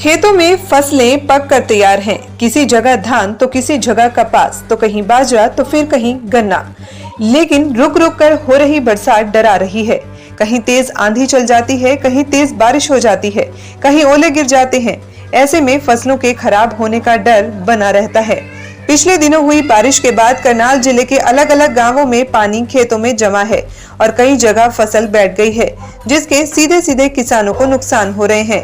खेतों में फसलें पक कर तैयार हैं। किसी जगह धान तो किसी जगह कपास तो कहीं बाजरा तो फिर कहीं गन्ना। लेकिन रुक रुक कर हो रही बरसात डरा रही है। कहीं तेज आंधी चल जाती है, कहीं तेज बारिश हो जाती है, कहीं ओले गिर जाते हैं। ऐसे में फसलों के खराब होने का डर बना रहता है। पिछले दिनों हुई बारिश के बाद करनाल जिले के अलग अलग गांवों में पानी खेतों में जमा है और कई जगह फसल बैठ गई है, जिसके सीधे सीधे किसानों को नुकसान हो रहे हैं।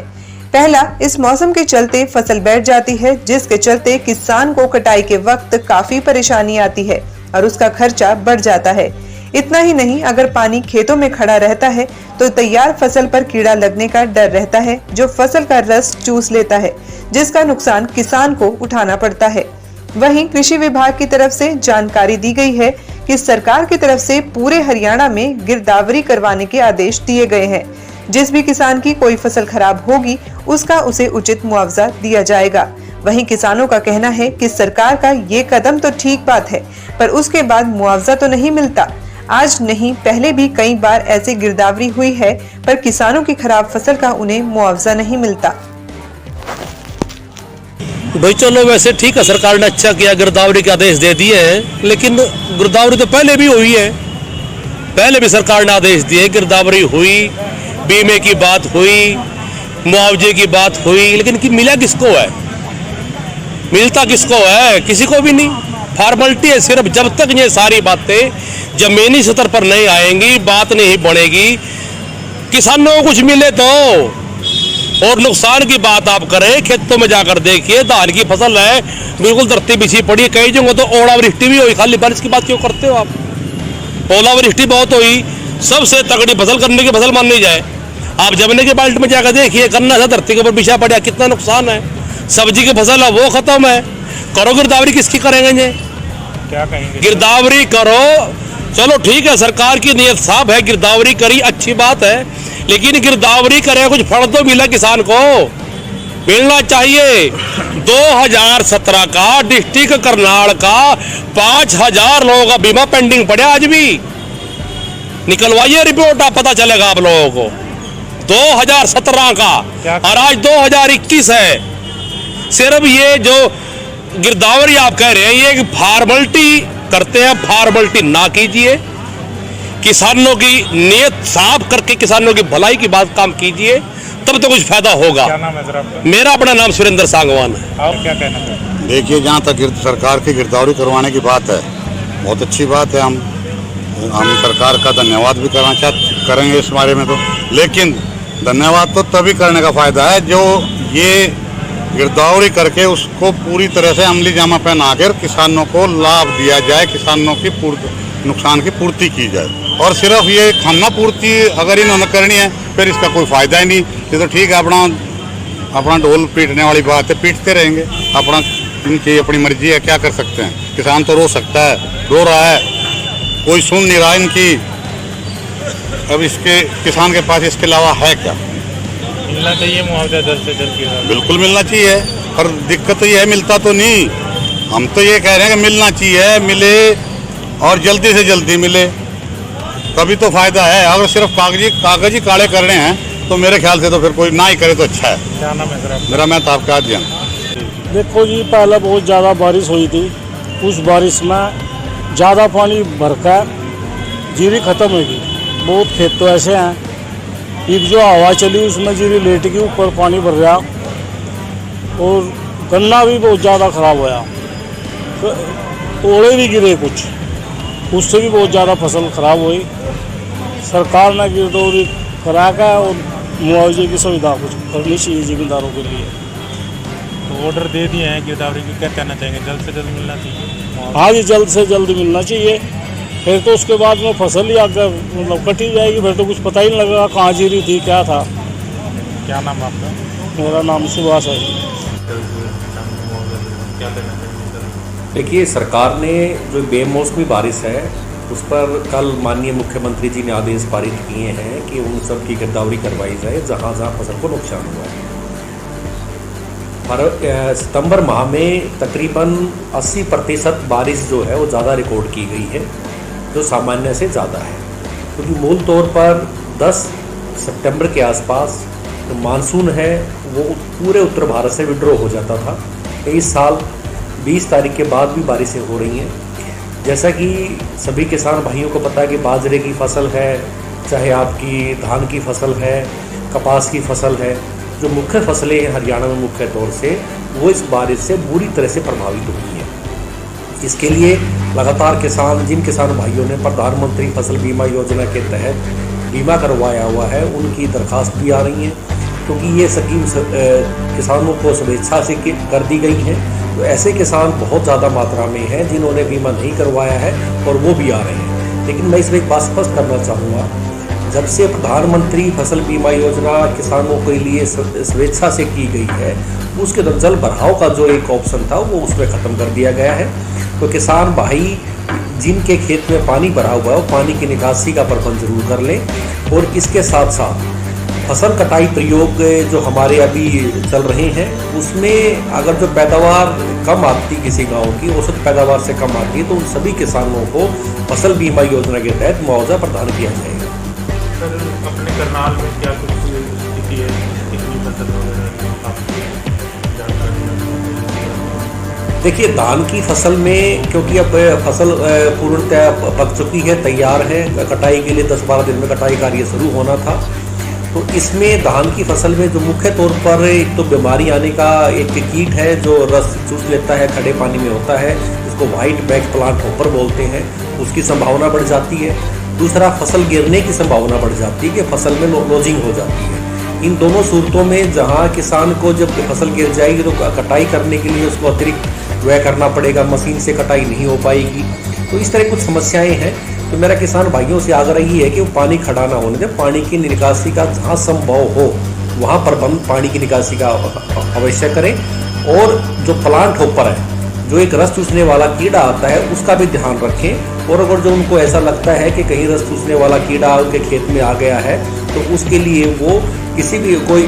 पहला, इस मौसम के चलते फसल बैठ जाती है, जिसके चलते किसान को कटाई के वक्त काफी परेशानी आती है और उसका खर्चा बढ़ जाता है। इतना ही नहीं, अगर पानी खेतों में खड़ा रहता है तो तैयार फसल पर कीड़ा लगने का डर रहता है, जो फसल का रस चूस लेता है, जिसका नुकसान किसान को उठाना पड़ता है। वहीं कृषि विभाग की तरफ से जानकारी दी गई है कि सरकार की तरफ से पूरे हरियाणा में गिरदावरी करवाने के आदेश दिए गए हैं। जिस भी किसान की कोई फसल खराब होगी, उसका उसे उचित मुआवजा दिया जाएगा। वहीं किसानों का कहना है कि सरकार का ये कदम तो ठीक बात है, पर उसके बाद मुआवजा तो नहीं मिलता। आज नहीं, पहले भी कई बार ऐसे गिरदावरी हुई है, पर किसानों की खराब फसल का उन्हें मुआवजा नहीं मिलता। भाई चलो, वैसे ठीक है, सरकार ने अच्छा किया, गिरदावरी के आदेश दे दिए हैं, लेकिन गिरदावरी तो पहले भी हुई है। पहले भी सरकार ने आदेश दिए, गिरदावरी हुई, बीमे की बात हुई, मुआवजे की बात हुई, लेकिन कि मिला किसको है? मिलता किसको है? किसी को भी नहीं। फॉर्मेलिटी है सिर्फ। जब तक ये सारी बातें जमीनी स्तर पर नहीं आएंगी, बात नहीं बनेगी, किसानों को कुछ मिले तो। और नुकसान की बात आप करें, खेतों में जाकर देखिए, धान की फसल है, बिल्कुल धरती बिछी पड़ी है। कई जगहों तो ओलावृष्टि भी हुई। खाली बारिश की बात क्यों करते हो आप? ओलावृष्टि बहुत हुई, सबसे तगड़ी फसल करने की फसल मानी जाए। आप जमने के बेल्ट में जाकर देखिए, गन्ना सा धरती के ऊपर बिछा पड़ा, कितना नुकसान है। सब्जी की फसल है वो खत्म है। करो गिरदावरी, किसकी करेंगे ये? क्या कहेंगे? गिरदावरी करो, चलो ठीक है, सरकार की नीयत साफ है, गिरदावरी करी, अच्छी बात है, लेकिन गिरदावरी करे कुछ फल तो मिला किसान को, मिलना चाहिए। 2017 का डिस्ट्रिक्ट करनाल का 5000 लोगों का बीमा पेंडिंग पड़ा, आज भी निकलवाइए रिपोर्ट, आप पता चलेगा आप लोगों को। 2017 का और आज 2021 है। सिर्फ ये जो गिरदावरी आप कह रहे हैं, ये एक फॉर्मेलिटी करते हैं। फॉर्मेलिटी ना कीजिए, किसानों की नीयत साफ करके किसानों की भलाई की बात काम कीजिए, तब तो कुछ फायदा होगा। क्या नाम है सर आपका? मेरा अपना नाम सुरेंद्र सांगवान है। आप क्या कहना चाहते हैं? देखिए, जहाँ तक सरकार की गिरदावरी करवाने की बात है, बहुत अच्छी बात है। हम सरकार का धन्यवाद भी करेंगे इस बारे में तो, लेकिन धन्यवाद तो तभी करने का फायदा है जो ये गिरदावरी करके उसको पूरी तरह से अमली जामा पहना कर किसानों को लाभ दिया जाए, किसानों की नुकसान की पूर्ति की जाए। और सिर्फ ये खाना पूर्ति अगर इन्होंने करनी है, फिर इसका कोई फायदा ही नहीं। ये तो ठीक है, अपना ढोल पीटने वाली बात है, पीटते रहेंगे, इनकी अपनी मर्जी है, क्या कर सकते हैं। किसान तो रो सकता है, रो रहा है, कोई सुन नहीं रहा इनकी। अब इसके किसान के पास इसके अलावा है क्या? मिलना चाहिए मुआवजा जल्द से जल्द। बिल्कुल मिलना चाहिए, पर दिक्कत तो ये है, मिलता तो नहीं। हम तो ये कह रहे हैं कि मिलना चाहिए, मिले और जल्दी से जल्दी मिले, तभी तो फायदा है। अगर सिर्फ कागजी काले कर रहे हैं तो मेरे ख्याल से तो फिर कोई ना ही करे तो अच्छा है। क्या नाम है सर आपका? मेरा मैं आपका अध्ययन। देखो जी, पहले बहुत ज़्यादा बारिश हुई थी, उस बारिश में ज़्यादा पानी भरकर जीरी खत्म होगी। बहुत खेत तो ऐसे हैं, एक जो हवा चली उसमें जीरी लेट के ऊपर पानी भर गया, और गन्ना भी बहुत ज़्यादा ख़राब हुआ, तो ओले भी गिरे कुछ, उससे भी बहुत ज़्यादा फसल ख़राब हुई। सरकार ने गिरदावरी करा कर और मुआवजे की सुविधा कुछ करनी चाहिए जिम्मेदारों के लिए। तो ऑर्डर दे दिए हैं गिरदावरी की, क्या कहना चाहेंगे? जल्द से जल्द मिलना चाहिए। हाँ जी, जल्द से जल्द मिलना चाहिए, फिर तो उसके बाद में फसल ही आकर मतलब कटी जाएगी, फिर तो कुछ पता ही नहीं लगेगा कहाँ जीरी थी, क्या था। क्या नाम है आपका? मेरा नाम सुभाष है। क्या कहना चाहिए? देखिए, सरकार ने जो बेमौसमी बारिश है उस पर कल माननीय मुख्यमंत्री जी ने आदेश पारित किए हैं कि उन सब की गिरदावरी करवाई जाए जहाँ जहाँ फसल को नुकसान हुआ है। सितंबर माह में तकरीबन 80% बारिश जो है वो ज़्यादा रिकॉर्ड की गई है, जो सामान्य से ज़्यादा है, क्योंकि मूल तौर पर 10 सितंबर के आसपास जो मानसून है वो पूरे उत्तर भारत से विड्रॉ हो जाता था। इस साल 20 तारीख के बाद भी बारिशें हो रही हैं। जैसा कि सभी किसान भाइयों को पता है कि बाजरे की फसल है, चाहे आपकी धान की फसल है, कपास की फसल है, जो मुख्य फसलें हैं हरियाणा में मुख्य तौर से, वो इस बारिश से बुरी तरह से प्रभावित हुई हैं। इसके लिए लगातार जिन किसान भाइयों ने प्रधानमंत्री फसल बीमा योजना के तहत बीमा करवाया हुआ है, उनकी दरखास्त भी आ रही हैं, क्योंकि ये स्कीम किसानों को स्वेच्छा से कर दी गई है। तो ऐसे किसान बहुत ज़्यादा मात्रा में हैं जिन्होंने बीमा नहीं करवाया है और वो भी आ रहे हैं। लेकिन मैं इसमें एक बात स्पष्ट करना चाहूँगा, जब से प्रधानमंत्री फसल बीमा योजना किसानों के लिए स्वेच्छा से की गई है, उसके अंदर जल भराव का जो एक ऑप्शन था वो उसमें ख़त्म कर दिया गया है। तो किसान भाई जिनके खेत में पानी भरा हुआ है वो पानी की निकासी का प्रबंध जरूर कर लें। और इसके साथ साथ फसल कटाई प्रयोग जो हमारे अभी चल रहे हैं, उसमें अगर जो पैदावार कम आती किसी गांव की, औसत पैदावार से कम आती है, तो उन सभी किसानों को फसल बीमा योजना के तहत मुआवजा प्रदान किया जाएगा। सर, अपने करनाल में क्या कुछ स्थिति है, कितनी फसल वगैरह आपकी जानकारी? देखिए, धान की फसल में क्योंकि अब फसल पूर्णतः पक चुकी है, तैयार है, कटाई के लिए 10-12 दिन में कटाई कार्य शुरू होना था। तो इसमें धान की फसल में जो मुख्य तौर पर एक तो बीमारी आने का एक कीट है जो रस चूस लेता है, खड़े पानी में होता है, इसको वाइट बैक प्लांट हॉपर बोलते हैं, उसकी संभावना बढ़ जाती है। दूसरा, फसल गिरने की संभावना बढ़ जाती है कि फसल में लॉजिंग हो जाती है। इन दोनों सूरतों में जहाँ किसान को जब फसल गिर जाएगी तो कटाई करने के लिए उसको अतिरिक्त व्यय करना पड़ेगा, मशीन से कटाई नहीं हो पाएगी। तो इस तरह कुछ समस्याएं हैं। तो मेरा किसान भाइयों से आग्रह यही है कि वो पानी खड़ा ना होने दें, पानी की निकासी का जहाँ संभव हो वहाँ प्रबंध पानी की निकासी का अवश्य करें। और जो प्लांट हॉपर है, जो एक रस चूसने वाला कीड़ा आता है, उसका भी ध्यान रखें। और अगर जो उनको ऐसा लगता है कि कहीं रस चूसने वाला कीड़ा उनके खेत में आ गया है, तो उसके लिए वो किसी भी कोई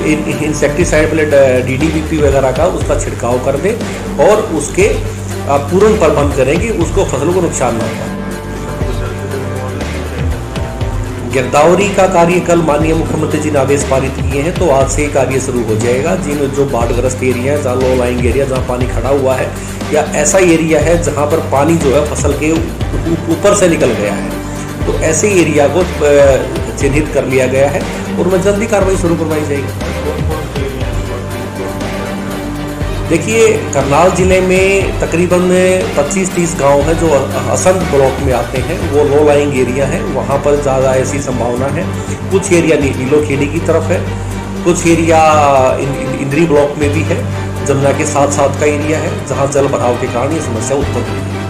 इंसेक्टिसाइड DDBP वगैरह का उसका छिड़काव कर दें और उसके पूर्ण प्रबंध करें कि उसको फसलों को नुकसान ना हो। गिरदावरी का कार्य कल माननीय मुख्यमंत्री जी ने आदेश पारित किए हैं, तो आज से ही कार्य शुरू हो जाएगा। जो बाढ़ग्रस्त एरिया है, जहाँ लो लाइंग एरिया, जहाँ पानी खड़ा हुआ है, या ऐसा एरिया है जहाँ पर पानी जो है फसल के ऊपर से निकल गया है, तो ऐसे एरिया को चिन्हित कर लिया गया है और उनमें जल्दी कार्रवाई शुरू करवाई जाएगी। देखिए, करनाल जिले में तकरीबन 25-30 गांव हैं जो असंध ब्लॉक में आते हैं, वो लो लाइंग एरिया है, वहाँ पर ज़्यादा ऐसी संभावना है। कुछ एरिया नीलोखेड़ी की तरफ है, कुछ एरिया इंद्री ब्लॉक में भी है, जमुना के साथ का एरिया है, जहाँ जल भराव के कारण ये समस्या उत्पन्न हुई है।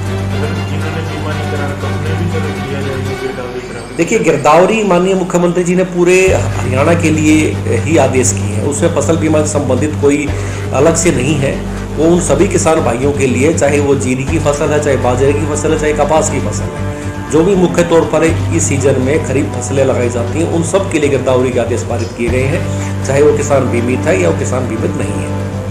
देखिए, गिरदावरी माननीय मुख्यमंत्री जी ने पूरे हरियाणा के लिए ही आदेश किए हैं, उसमें फसल बीमा से संबंधित कोई अलग से नहीं है। वो उन सभी किसान भाइयों के लिए, चाहे वो जीरी की फसल है, चाहे बाजरे की फसल है, चाहे कपास की फसल है, जो भी मुख्य तौर पर इस सीजन में खरीफ फसलें लगाई जाती हैं, उन सब के लिए गिरदावरी के आदेश पारित किए गए हैं, चाहे वो किसान बीमित है या वो किसान बीमित नहीं है।